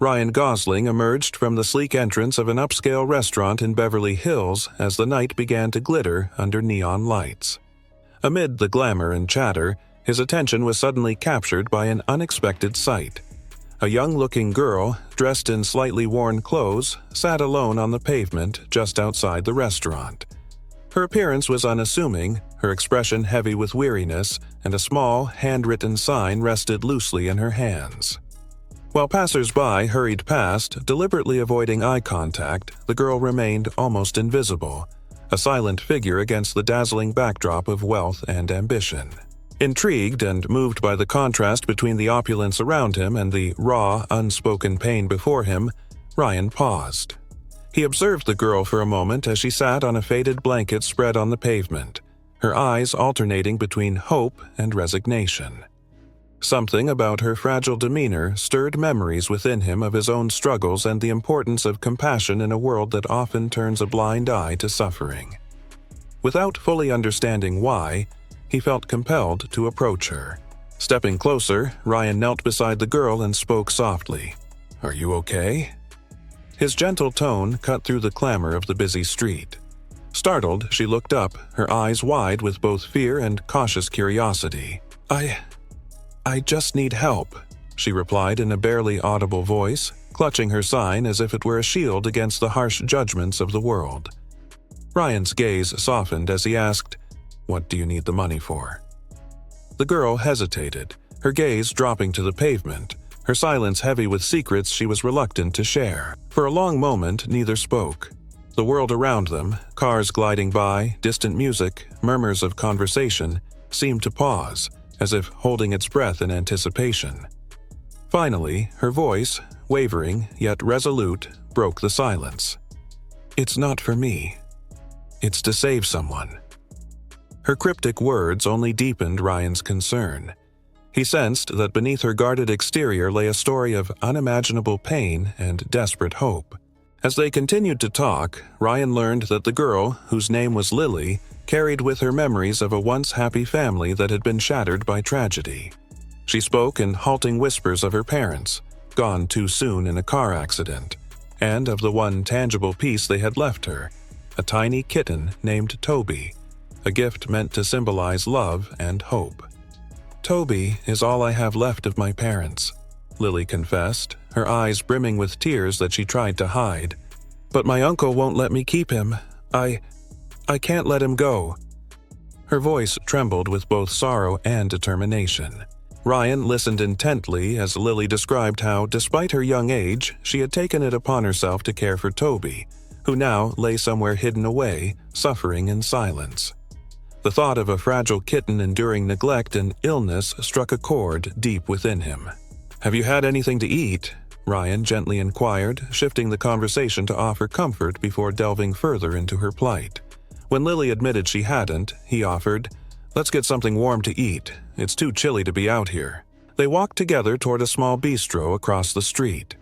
Ryan Gosling emerged from the sleek entrance of an upscale restaurant in Beverly Hills as the night began to glitter under neon lights. Amid the glamour and chatter, his attention was suddenly captured by an unexpected sight. A young-looking girl, dressed in slightly worn clothes, sat alone on the pavement just outside the restaurant. Her appearance was unassuming, her expression heavy with weariness, and a small, handwritten sign rested loosely in her hands. While passers-by hurried past, deliberately avoiding eye contact, the girl remained almost invisible, a silent figure against the dazzling backdrop of wealth and ambition. Intrigued and moved by the contrast between the opulence around him and the raw, unspoken pain before him, Ryan paused. He observed the girl for a moment as she sat on a faded blanket spread on the pavement, her eyes alternating between hope and resignation. Something about her fragile demeanor stirred memories within him of his own struggles and the importance of compassion in a world that often turns a blind eye to suffering. Without fully understanding why, he felt compelled to approach her. Stepping closer, Ryan knelt beside the girl and spoke softly. "Are you okay?" His gentle tone cut through the clamor of the busy street. Startled, she looked up, her eyes wide with both fear and cautious curiosity. I just need help," she replied in a barely audible voice, clutching her sign as if it were a shield against the harsh judgments of the world. Ryan's gaze softened as he asked, "What do you need the money for?" The girl hesitated, her gaze dropping to the pavement, her silence heavy with secrets she was reluctant to share. For a long moment, neither spoke. The world around them, cars gliding by, distant music, murmurs of conversation, seemed to pause, as if holding its breath in anticipation. Finally, her voice, wavering yet resolute, broke the silence. "It's not for me. It's to save someone." Her cryptic words only deepened Ryan's concern. He sensed that beneath her guarded exterior lay a story of unimaginable pain and desperate hope. As they continued to talk, Ryan learned that the girl, whose name was Lily, carried with her memories of a once happy family that had been shattered by tragedy. She spoke in halting whispers of her parents, gone too soon in a car accident, and of the one tangible piece they had left her, a tiny kitten named Toby, a gift meant to symbolize love and hope. "Toby is all I have left of my parents," Lily confessed, her eyes brimming with tears that she tried to hide. "But my uncle won't let me keep him. I can't let him go." Her voice trembled with both sorrow and determination. Ryan listened intently as Lily described how, despite her young age, she had taken it upon herself to care for Toby, who now lay somewhere hidden away, suffering in silence. The thought of a fragile kitten enduring neglect and illness struck a chord deep within him. "Have you had anything to eat?" Ryan gently inquired, shifting the conversation to offer comfort before delving further into her plight. When Lily admitted she hadn't, he offered, "Let's get something warm to eat. It's too chilly to be out here." They walked together toward a small bistro across the street.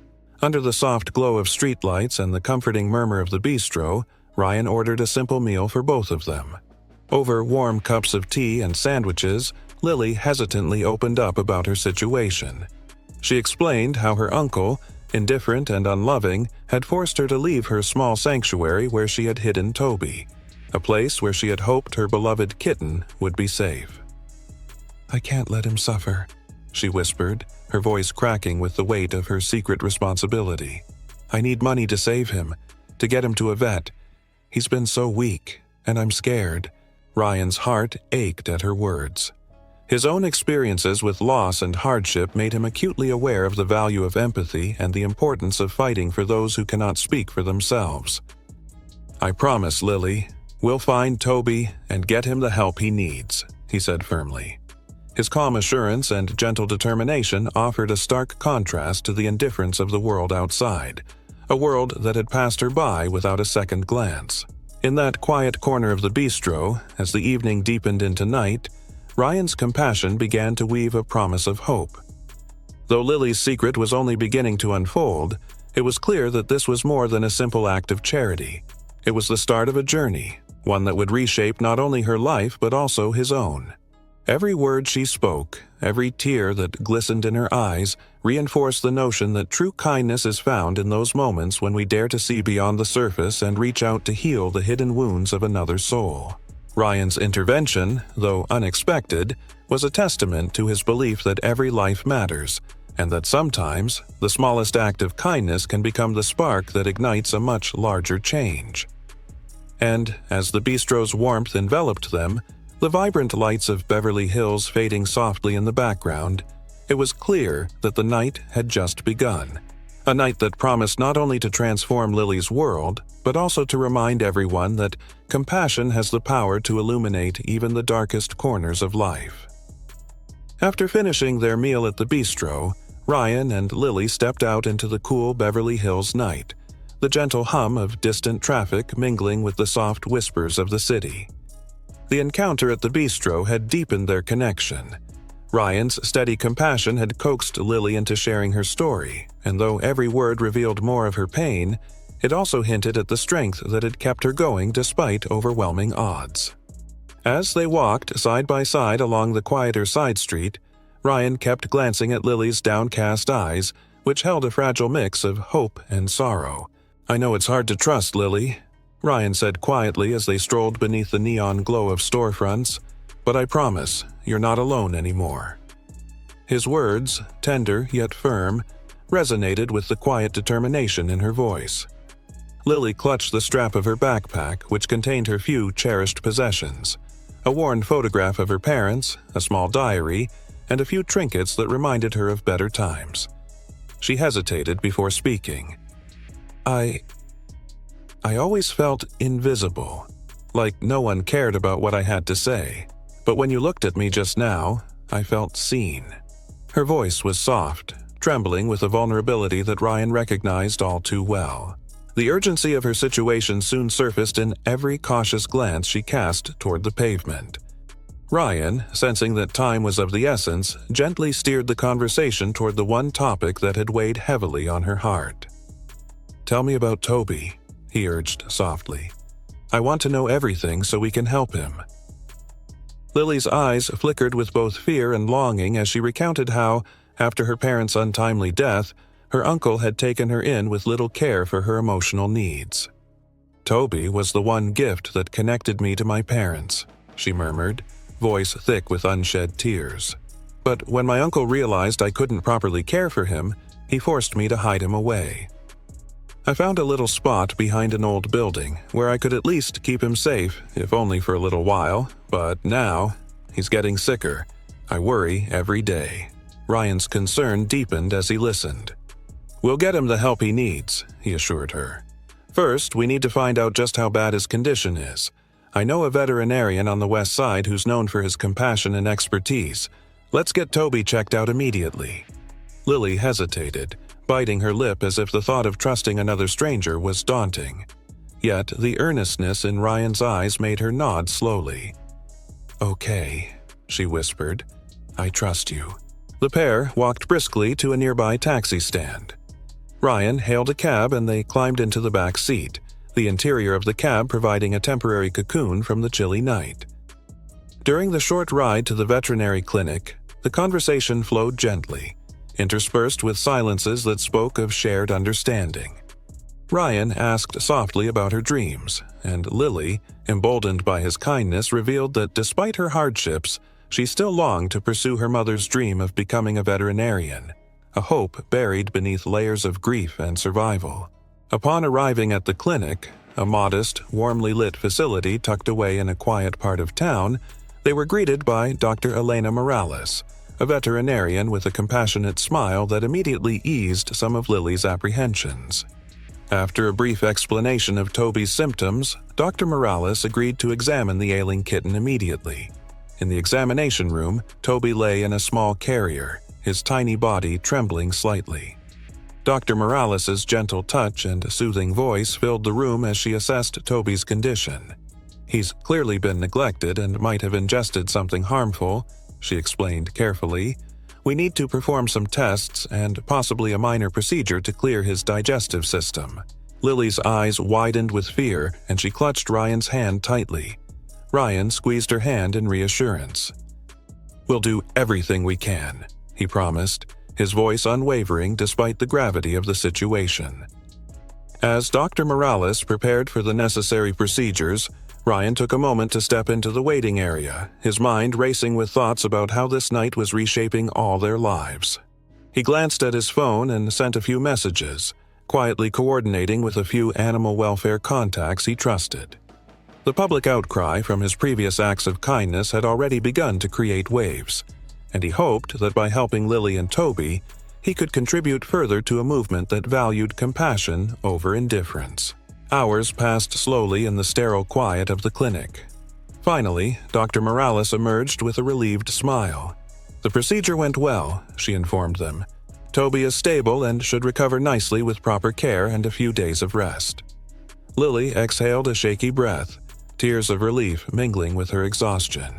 Under the soft glow of streetlights and the comforting murmur of the bistro, Ryan ordered a simple meal for both of them. Over warm cups of tea and sandwiches, Lily hesitantly opened up about her situation. She explained how her uncle, indifferent and unloving, had forced her to leave her small sanctuary where she had hidden Toby, a place where she had hoped her beloved kitten would be safe. "I can't let him suffer," she whispered, her voice cracking with the weight of her secret responsibility. "I need money to save him, to get him to a vet. He's been so weak, and I'm scared." Ryan's heart ached at her words. His own experiences with loss and hardship made him acutely aware of the value of empathy and the importance of fighting for those who cannot speak for themselves. "I promise, Lily, we'll find Toby and get him the help he needs," he said firmly. His calm assurance and gentle determination offered a stark contrast to the indifference of the world outside, a world that had passed her by without a second glance. In that quiet corner of the bistro, as the evening deepened into night, Ryan's compassion began to weave a promise of hope. Though Lily's secret was only beginning to unfold, it was clear that this was more than a simple act of charity. It was the start of a journey, one that would reshape not only her life but also his own. Every word she spoke, every tear that glistened in her eyes, reinforced the notion that true kindness is found in those moments when we dare to see beyond the surface and reach out to heal the hidden wounds of another soul. Ryan's intervention, though unexpected, was a testament to his belief that every life matters, and that sometimes the smallest act of kindness can become the spark that ignites a much larger change. And as the bistro's warmth enveloped them, the vibrant lights of Beverly Hills fading softly in the background, it was clear that the night had just begun. A night that promised not only to transform Lily's world, but also to remind everyone that compassion has the power to illuminate even the darkest corners of life. After finishing their meal at the bistro, Ryan and Lily stepped out into the cool Beverly Hills night, the gentle hum of distant traffic mingling with the soft whispers of the city. The encounter at the bistro had deepened their connection. Ryan's steady compassion had coaxed Lily into sharing her story, and though every word revealed more of her pain, it also hinted at the strength that had kept her going despite overwhelming odds. As they walked side by side along the quieter side street, Ryan kept glancing at Lily's downcast eyes, which held a fragile mix of hope and sorrow. "I know it's hard to trust, Lily," Ryan said quietly as they strolled beneath the neon glow of storefronts, "but I promise you're not alone anymore." His words, tender yet firm, resonated with the quiet determination in her voice. Lily clutched the strap of her backpack, which contained her few cherished possessions: a worn photograph of her parents, a small diary, and a few trinkets that reminded her of better times. She hesitated before speaking. I always felt invisible, like no one cared about what I had to say. But when you looked at me just now, I felt seen." Her voice was soft, trembling with a vulnerability that Ryan recognized all too well. The urgency of her situation soon surfaced in every cautious glance she cast toward the pavement. Ryan, sensing that time was of the essence, gently steered the conversation toward the one topic that had weighed heavily on her heart. "Tell me about Toby," he urged softly. "I want to know everything so we can help him." Lily's eyes flickered with both fear and longing as she recounted how, after her parents' untimely death, her uncle had taken her in with little care for her emotional needs. "Toby was the one gift that connected me to my parents," she murmured, voice thick with unshed tears. "But when my uncle realized I couldn't properly care for him, he forced me to hide him away. I found a little spot behind an old building where I could at least keep him safe, if only for a little while, but now he's getting sicker. I worry every day." Ryan's concern deepened as he listened. "We'll get him the help he needs," he assured her. "First, we need to find out just how bad his condition is. I know a veterinarian on the west side who's known for his compassion and expertise. Let's get Toby checked out immediately." Lily hesitated, biting her lip as if the thought of trusting another stranger was daunting. Yet the earnestness in Ryan's eyes made her nod slowly. "Okay," she whispered. "I trust you." The pair walked briskly to a nearby taxi stand. Ryan hailed a cab and they climbed into the back seat, the interior of the cab providing a temporary cocoon from the chilly night. During the short ride to the veterinary clinic, the conversation flowed gently, interspersed with silences that spoke of shared understanding. Ryan asked softly about her dreams, and Lily, emboldened by his kindness, revealed that despite her hardships, she still longed to pursue her mother's dream of becoming a veterinarian, a hope buried beneath layers of grief and survival. Upon arriving at the clinic, a modest, warmly lit facility tucked away in a quiet part of town, they were greeted by Dr. Elena Morales, a veterinarian with a compassionate smile that immediately eased some of Lily's apprehensions. After a brief explanation of Toby's symptoms, Dr. Morales agreed to examine the ailing kitten immediately. In the examination room, Toby lay in a small carrier, his tiny body trembling slightly. Dr. Morales' gentle touch and soothing voice filled the room as she assessed Toby's condition. "He's clearly been neglected and might have ingested something harmful," she explained carefully. "We need to perform some tests and possibly a minor procedure to clear his digestive system." Lily's eyes widened with fear and she clutched Ryan's hand tightly. Ryan squeezed her hand in reassurance. "We'll do everything we can," he promised, his voice unwavering despite the gravity of the situation. As Dr. Morales prepared for the necessary procedures, Ryan took a moment to step into the waiting area, his mind racing with thoughts about how this night was reshaping all their lives. He glanced at his phone and sent a few messages, quietly coordinating with a few animal welfare contacts he trusted. The public outcry from his previous acts of kindness had already begun to create waves, and he hoped that by helping Lily and Toby, he could contribute further to a movement that valued compassion over indifference. Hours passed slowly in the sterile quiet of the clinic. Finally, Dr. Morales emerged with a relieved smile. "The procedure went well," she informed them. "Toby is stable and should recover nicely with proper care and a few days of rest." Lily exhaled a shaky breath, tears of relief mingling with her exhaustion.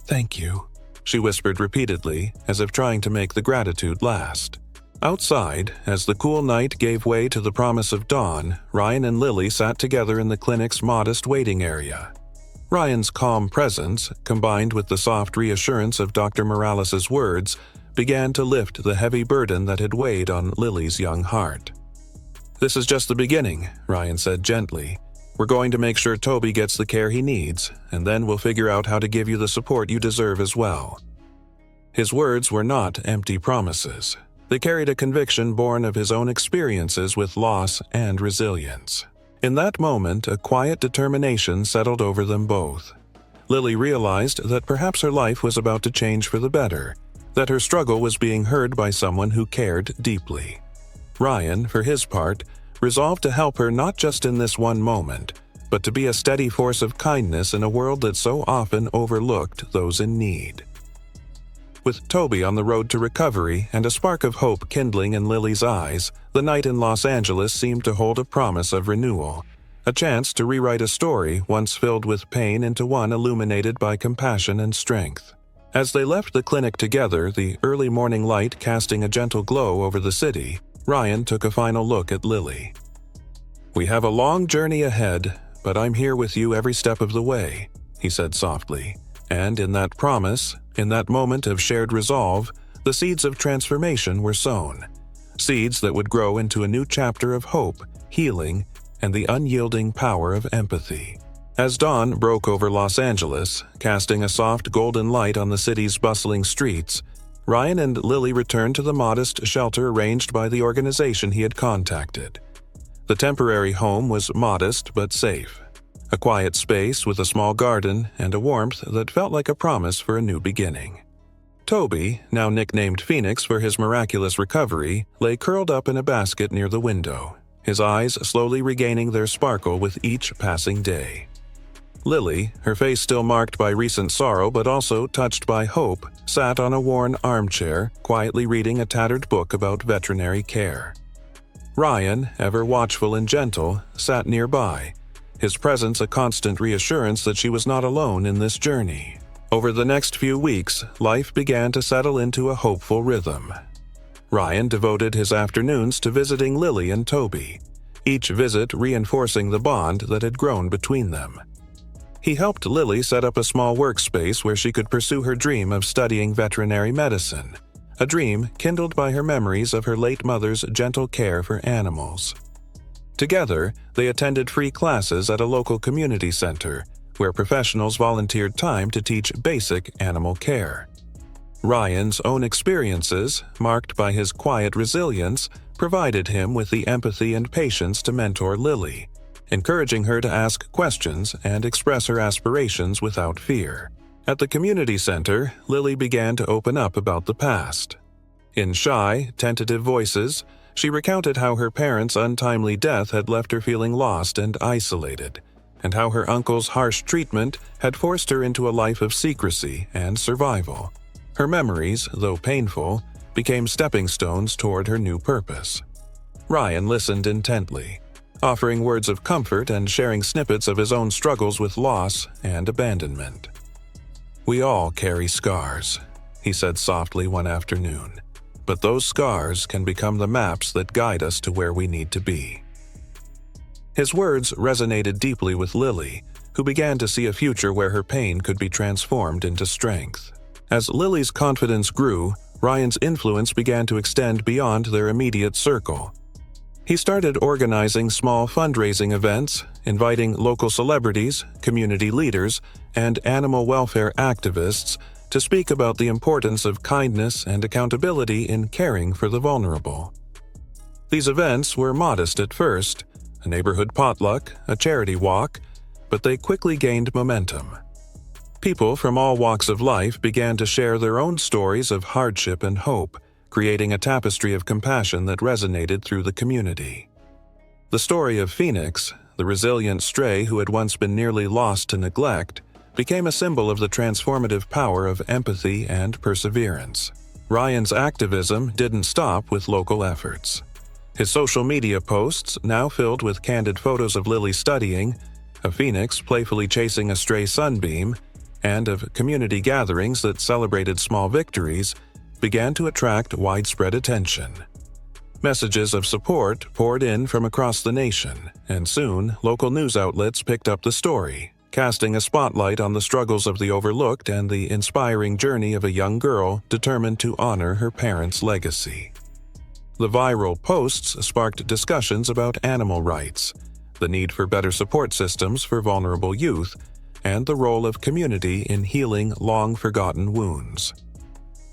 "Thank you," she whispered repeatedly, as if trying to make the gratitude last. Outside, as the cool night gave way to the promise of dawn, Ryan and Lily sat together in the clinic's modest waiting area. Ryan's calm presence, combined with the soft reassurance of Dr. Morales's words, began to lift the heavy burden that had weighed on Lily's young heart. "This is just the beginning," Ryan said gently. "We're going to make sure Toby gets the care he needs, and then we'll figure out how to give you the support you deserve as well." His words were not empty promises. They carried a conviction born of his own experiences with loss and resilience. In that moment, a quiet determination settled over them both. Lily realized that perhaps her life was about to change for the better, that her struggle was being heard by someone who cared deeply. Ryan, for his part, resolved to help her not just in this one moment, but to be a steady force of kindness in a world that so often overlooked those in need. With Toby on the road to recovery and a spark of hope kindling in Lily's eyes, the night in Los Angeles seemed to hold a promise of renewal, a chance to rewrite a story once filled with pain into one illuminated by compassion and strength. As they left the clinic together, the early morning light casting a gentle glow over the city, Ryan took a final look at Lily. "We have a long journey ahead, but I'm here with you every step of the way," he said softly. And in that promise, in that moment of shared resolve, the seeds of transformation were sown. Seeds that would grow into a new chapter of hope, healing, and the unyielding power of empathy. As dawn broke over Los Angeles, casting a soft golden light on the city's bustling streets, Ryan and Lily returned to the modest shelter arranged by the organization he had contacted. The temporary home was modest but safe. A quiet space with a small garden and a warmth that felt like a promise for a new beginning. Toby, now nicknamed Phoenix for his miraculous recovery, lay curled up in a basket near the window, his eyes slowly regaining their sparkle with each passing day. Lily, her face still marked by recent sorrow but also touched by hope, sat on a worn armchair, quietly reading a tattered book about veterinary care. Ryan, ever watchful and gentle, sat nearby, his presence a constant reassurance that she was not alone in this journey. Over the next few weeks, life began to settle into a hopeful rhythm. Ryan devoted his afternoons to visiting Lily and Toby, each visit reinforcing the bond that had grown between them. He helped Lily set up a small workspace where she could pursue her dream of studying veterinary medicine, a dream kindled by her memories of her late mother's gentle care for animals. Together, they attended free classes at a local community center, where professionals volunteered time to teach basic animal care. Ryan's own experiences, marked by his quiet resilience, provided him with the empathy and patience to mentor Lily, encouraging her to ask questions and express her aspirations without fear. At the community center, Lily began to open up about the past. In shy, tentative voices, she recounted how her parents' untimely death had left her feeling lost and isolated, and how her uncle's harsh treatment had forced her into a life of secrecy and survival. Her memories, though painful, became stepping stones toward her new purpose. Ryan listened intently, offering words of comfort and sharing snippets of his own struggles with loss and abandonment. "We all carry scars," he said softly one afternoon. "But those scars can become the maps that guide us to where we need to be." His words resonated deeply with Lily, who began to see a future where her pain could be transformed into strength. As Lily's confidence grew, Ryan's influence began to extend beyond their immediate circle. He started organizing small fundraising events, inviting local celebrities, community leaders, and animal welfare activists to speak about the importance of kindness and accountability in caring for the vulnerable. These events were modest at first, a neighborhood potluck, a charity walk, but they quickly gained momentum. People from all walks of life began to share their own stories of hardship and hope, creating a tapestry of compassion that resonated through the community. The story of Phoenix, the resilient stray who had once been nearly lost to neglect, became a symbol of the transformative power of empathy and perseverance. Ryan's activism didn't stop with local efforts. His social media posts, now filled with candid photos of Lily studying, of Phoenix playfully chasing a stray sunbeam, and of community gatherings that celebrated small victories, began to attract widespread attention. Messages of support poured in from across the nation, and soon local news outlets picked up the story, casting a spotlight on the struggles of the overlooked and the inspiring journey of a young girl determined to honor her parents' legacy. The viral posts sparked discussions about animal rights, the need for better support systems for vulnerable youth, and the role of community in healing long-forgotten wounds.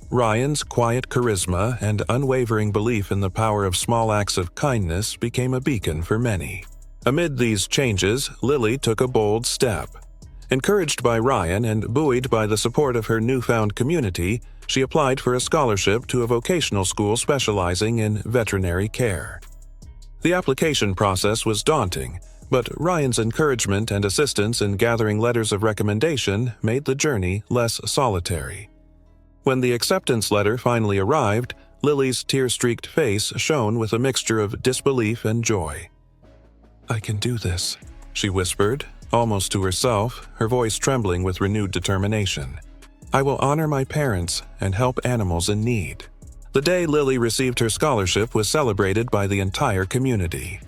Ryan's quiet charisma and unwavering belief in the power of small acts of kindness became a beacon for many. Amid these changes, Lily took a bold step. Encouraged by Ryan and buoyed by the support of her newfound community, she applied for a scholarship to a vocational school specializing in veterinary care. The application process was daunting, but Ryan's encouragement and assistance in gathering letters of recommendation made the journey less solitary. When the acceptance letter finally arrived, Lily's tear-streaked face shone with a mixture of disbelief and joy. "I can do this," she whispered, almost to herself, her voice trembling with renewed determination. "I will honor my parents and help animals in need." The day Lily received her scholarship was celebrated by the entire community.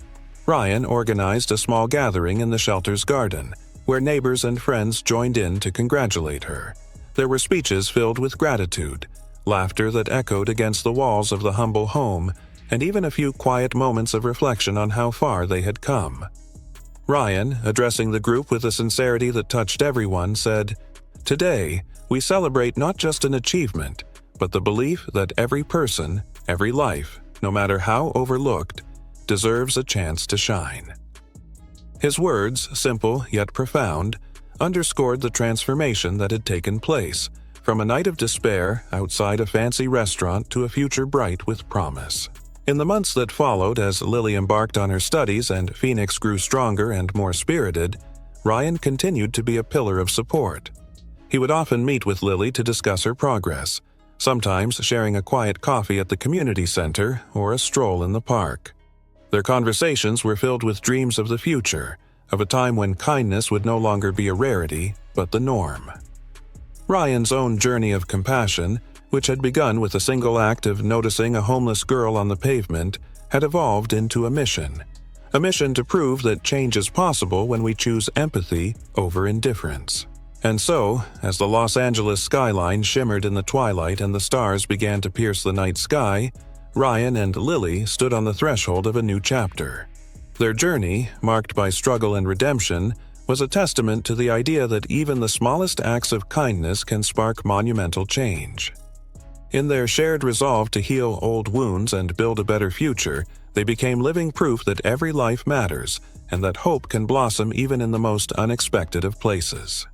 Ryan organized a small gathering in the shelter's garden, where neighbors and friends joined in to congratulate her. There were speeches filled with gratitude, laughter that echoed against the walls of the humble home, and even a few quiet moments of reflection on how far they had come. Ryan, addressing the group with a sincerity that touched everyone, said, "Today, we celebrate not just an achievement, but the belief that every person, every life, no matter how overlooked, deserves a chance to shine." His words, simple yet profound, underscored the transformation that had taken place, from a night of despair outside a fancy restaurant to a future bright with promise. In the months that followed, as Lily embarked on her studies and Phoenix grew stronger and more spirited, Ryan continued to be a pillar of support. He would often meet with Lily to discuss her progress, sometimes sharing a quiet coffee at the community center or a stroll in the park. Their conversations were filled with dreams of the future, of a time when kindness would no longer be a rarity, but the norm. Ryan's own journey of compassion, which had begun with a single act of noticing a homeless girl on the pavement, had evolved into a mission to prove that change is possible when we choose empathy over indifference. And so, as the Los Angeles skyline shimmered in the twilight and the stars began to pierce the night sky, Ryan and Lily stood on the threshold of a new chapter. Their journey, marked by struggle and redemption, was a testament to the idea that even the smallest acts of kindness can spark monumental change. In their shared resolve to heal old wounds and build a better future, they became living proof that every life matters and that hope can blossom even in the most unexpected of places.